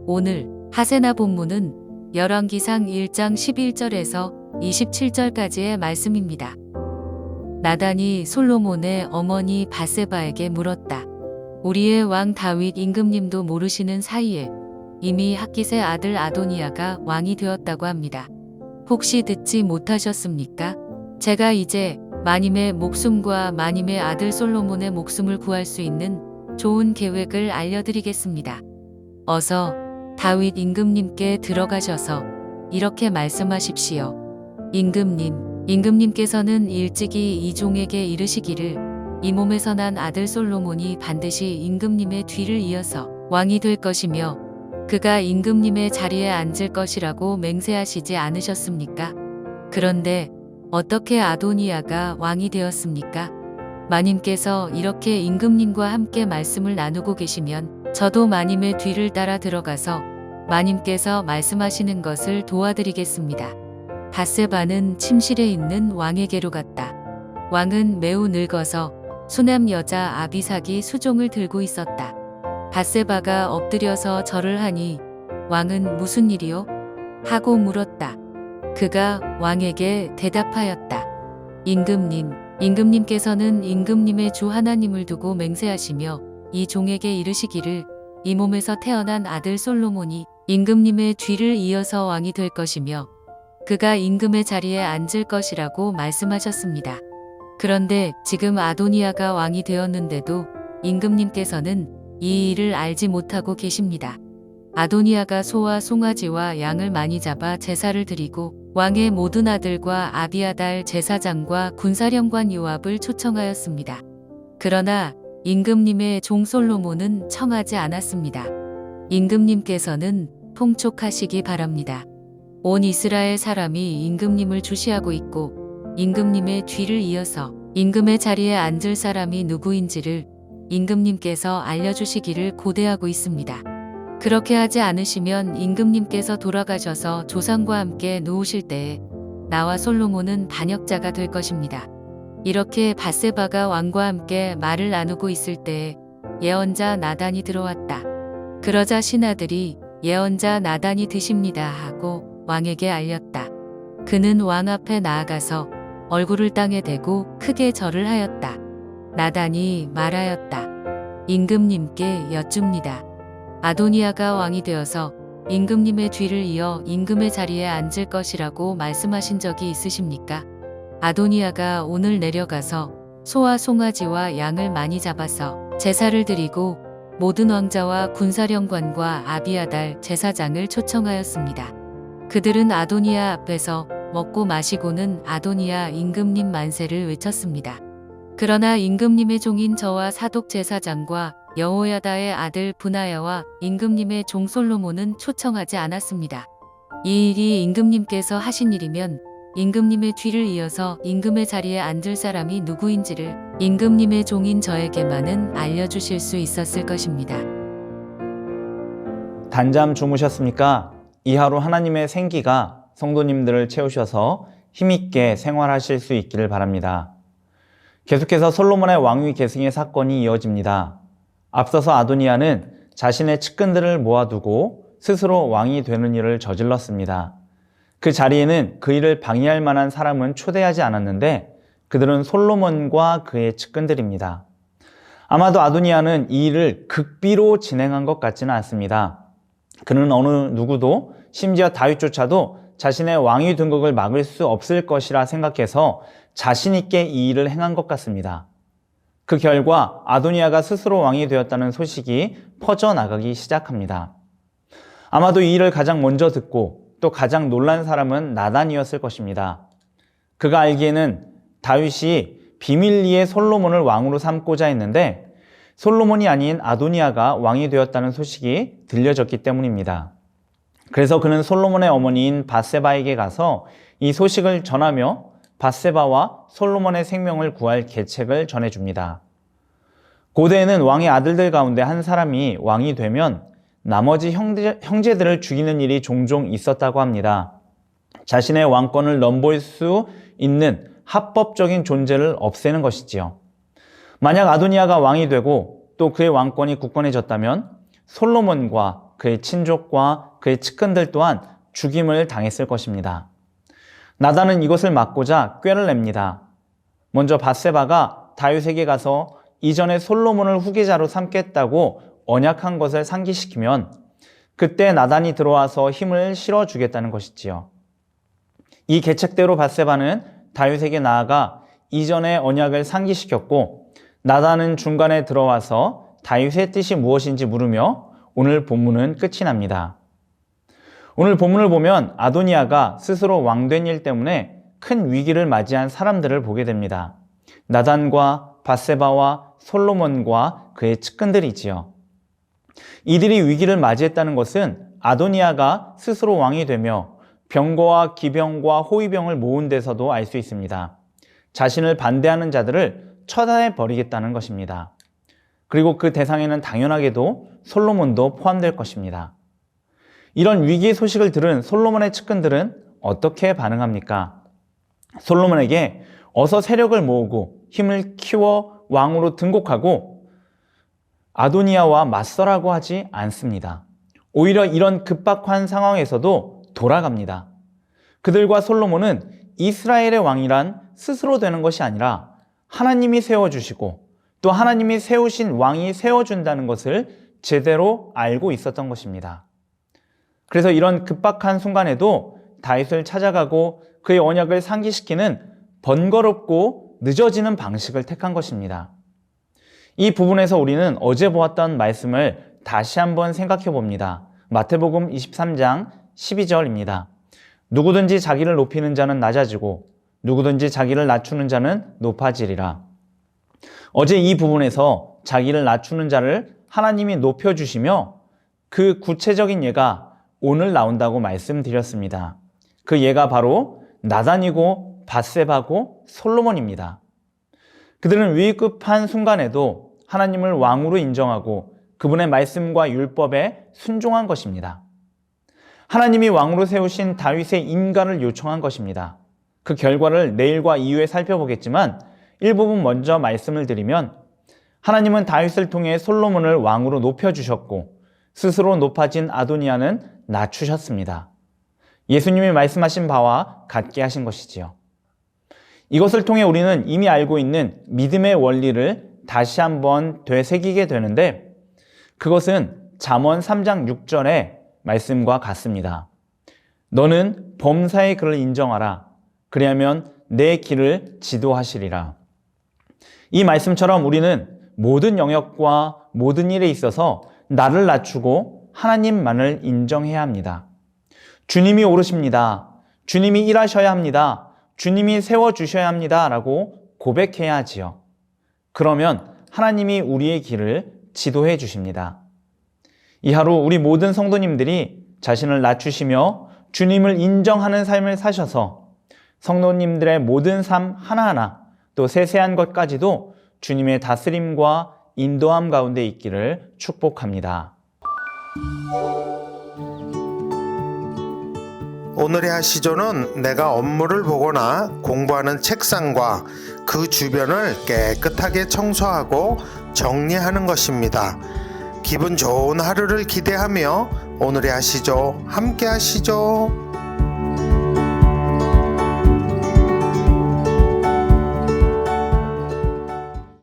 오늘 하세나 본문은 열왕기상 1장 11절에서 27절까지의 말씀입니다. 나단이 솔로몬의 어머니 밧세바에게 물었다. 우리의 왕 다윗 임금님도 모르시는 사이에 이미 핫깃의 아들 아도니아가 왕이 되었다고 합니다. 혹시 듣지 못하셨습니까? 제가 이제 마님의 목숨과 마님의 아들 솔로몬의 목숨을 구할 수 있는 좋은 계획을 알려드리겠습니다. 어서 다윗 임금님께 들어가셔서 이렇게 말씀하십시오. 임금님께서는 일찍이 이 종에게 이르시기를 이 몸에서 난 아들 솔로몬이 반드시 임금님의 뒤를 이어서 왕이 될 것이며 그가 임금님의 자리에 앉을 것이라고 맹세하시지 않으셨습니까? 그런데 어떻게 아도니아가 왕이 되었습니까? 마님께서 이렇게 임금님과 함께 말씀을 나누고 계시면 저도 마님의 뒤를 따라 들어가서 마님께서 말씀하시는 것을 도와드리겠습니다. 밧세바는 침실에 있는 왕에게로 갔다. 왕은 매우 늙어서 수냄 여자 아비삭이 수종을 들고 있었다. 밧세바가 엎드려서 절을 하니 왕은 무슨 일이요? 하고 물었다. 그가 왕에게 대답하였다. 임금님께서는 임금님의 주 하나님을 두고 맹세하시며 이 종에게 이르시기를 이 몸에서 태어난 아들 솔로몬이 임금님의 뒤를 이어서 왕이 될 것이며 그가 임금의 자리에 앉을 것이라고 말씀하셨습니다. 그런데 지금 아도니아가 왕이 되었는데도 임금님께서는 이 일을 알지 못하고 계십니다. 아도니아가 소와 송아지와 양을 많이 잡아 제사를 드리고 왕의 모든 아들과 아비아달 제사장과 군사령관 요압을 초청하였습니다. 그러나 임금님의 종 솔로몬은 청하지 않았습니다. 임금님께서는 통촉하시기 바랍니다. 온 이스라엘 사람이 임금님을 주시하고 있고 임금님의 뒤를 이어서 임금의 자리에 앉을 사람이 누구인지를 임금님께서 알려주시기를 고대하고 있습니다. 그렇게 하지 않으시면 임금님께서 돌아가셔서 조상과 함께 누우실 때에 나와 솔로몬은 반역자가 될 것입니다. 이렇게 밧세바가 왕과 함께 말을 나누고 있을 때에 예언자 나단이 들어왔다. 그러자 신하들이 예언자 나단이 드십니다 하고 왕에게 알렸다. 그는 왕 앞에 나아가서 얼굴을 땅에 대고 크게 절을 하였다. 나단이 말하였다. 임금님께 여쭙니다. 아도니아가 왕이 되어서 임금님의 뒤를 이어 임금의 자리에 앉을 것이라고 말씀하신 적이 있으십니까? 아도니아가 오늘 내려가서 소와 송아지와 양을 많이 잡아서 제사를 드리고 모든 왕자와 군사령관과 아비아달 제사장을 초청하였습니다. 그들은 아도니아 앞에서 먹고 마시고는 아도니아 임금님 만세를 외쳤습니다. 그러나 임금님의 종인 저와 사독 제사장과 여호야다의 아들 브나야와 임금님의 종 솔로몬은 초청하지 않았습니다. 이 일이 임금님께서 하신 일이면 임금님의 뒤를 이어서 임금의 자리에 앉을 사람이 누구인지를 임금님의 종인 저에게만은 알려주실 수 있었을 것입니다. 단잠 주무셨습니까? 이 하루 하나님의 생기가 성도님들을 채우셔서 힘있게 생활하실 수 있기를 바랍니다. 계속해서 솔로몬의 왕위 계승의 사건이 이어집니다. 앞서서 아도니아는 자신의 측근들을 모아두고 스스로 왕이 되는 일을 저질렀습니다. 그 자리에는 그 일을 방해할 만한 사람은 초대하지 않았는데 그들은 솔로몬과 그의 측근들입니다. 아마도 아도니아는 이 일을 극비로 진행한 것 같지는 않습니다. 그는 어느 누구도 심지어 다윗조차도 자신의 왕위 등극을 막을 수 없을 것이라 생각해서 자신 있게 이 일을 행한 것 같습니다. 그 결과 아도니아가 스스로 왕이 되었다는 소식이 퍼져나가기 시작합니다. 아마도 이 일을 가장 먼저 듣고 또 가장 놀란 사람은 나단이었을 것입니다. 그가 알기에는 다윗이 비밀리에 솔로몬을 왕으로 삼고자 했는데 솔로몬이 아닌 아도니아가 왕이 되었다는 소식이 들려졌기 때문입니다. 그래서 그는 솔로몬의 어머니인 밧세바에게 가서 이 소식을 전하며 밧세바와 솔로몬의 생명을 구할 계책을 전해줍니다. 고대에는 왕의 아들들 가운데 한 사람이 왕이 되면 나머지 형제들을 죽이는 일이 종종 있었다고 합니다. 자신의 왕권을 넘볼 수 있는 합법적인 존재를 없애는 것이지요. 만약 아도니아가 왕이 되고 또 그의 왕권이 굳건해졌다면 솔로몬과 그의 친족과 그의 측근들 또한 죽임을 당했을 것입니다. 나단은 이것을 막고자 꾀를 냅니다. 먼저 밧세바가 다윗에게 가서 이전에 솔로몬을 후계자로 삼겠다고 언약한 것을 상기시키면 그때 나단이 들어와서 힘을 실어주겠다는 것이지요. 이 계책대로 밧세바는 다윗에게 나아가 이전의 언약을 상기시켰고 나단은 중간에 들어와서 다윗의 뜻이 무엇인지 물으며 오늘 본문은 끝이 납니다. 오늘 본문을 보면 아도니아가 스스로 왕된 일 때문에 큰 위기를 맞이한 사람들을 보게 됩니다. 나단과 밧세바와 솔로몬과 그의 측근들이지요. 이들이 위기를 맞이했다는 것은 아도니아가 스스로 왕이 되며 병거와 기병과 호위병을 모은 데서도 알 수 있습니다. 자신을 반대하는 자들을 처단해 버리겠다는 것입니다. 그리고 그 대상에는 당연하게도 솔로몬도 포함될 것입니다. 이런 위기의 소식을 들은 솔로몬의 측근들은 어떻게 반응합니까? 솔로몬에게 어서 세력을 모으고 힘을 키워 왕으로 등극하고 아도니아와 맞서라고 하지 않습니다. 오히려 이런 급박한 상황에서도 돌아갑니다. 그들과 솔로몬은 이스라엘의 왕이란 스스로 되는 것이 아니라 하나님이 세워주시고 또 하나님이 세우신 왕이 세워준다는 것을 제대로 알고 있었던 것입니다. 그래서 이런 급박한 순간에도 다윗을 찾아가고 그의 언약을 상기시키는 번거롭고 늦어지는 방식을 택한 것입니다. 이 부분에서 우리는 어제 보았던 말씀을 다시 한번 생각해 봅니다. 마태복음 23장 12절입니다. 누구든지 자기를 높이는 자는 낮아지고 누구든지 자기를 낮추는 자는 높아지리라. 어제 이 부분에서 자기를 낮추는 자를 하나님이 높여주시며 그 구체적인 예가 오늘 나온다고 말씀드렸습니다. 그 예가 바로 나단이고 밧세바고 솔로몬입니다. 그들은 위급한 순간에도 하나님을 왕으로 인정하고 그분의 말씀과 율법에 순종한 것입니다. 하나님이 왕으로 세우신 다윗의 임관을 요청한 것입니다. 그 결과를 내일과 이후에 살펴보겠지만 일부분 먼저 말씀을 드리면 하나님은 다윗을 통해 솔로몬을 왕으로 높여주셨고 스스로 높아진 아도니아는 낮추셨습니다. 예수님이 말씀하신 바와 같게 하신 것이지요. 이것을 통해 우리는 이미 알고 있는 믿음의 원리를 다시 한번 되새기게 되는데 그것은 잠언 3장 6절의 말씀과 같습니다. 너는 범사의 그를 인정하라. 그리하면 내 길을 지도하시리라. 이 말씀처럼 우리는 모든 영역과 모든 일에 있어서 나를 낮추고 하나님만을 인정해야 합니다. 주님이 오르십니다. 주님이 일하셔야 합니다. 주님이 세워주셔야 합니다. 라고 고백해야 하지요. 그러면 하나님이 우리의 길을 지도해 주십니다. 이 하루 우리 모든 성도님들이 자신을 낮추시며 주님을 인정하는 삶을 사셔서 성도님들의 모든 삶 하나하나 또 세세한 것까지도 주님의 다스림과 인도함 가운데 있기를 축복합니다. 오늘의 하시조는 내가 업무를 보거나 공부하는 책상과 그 주변을 깨끗하게 청소하고 정리하는 것입니다. 기분 좋은 하루를 기대하며 오늘의 하시조 함께 하시죠.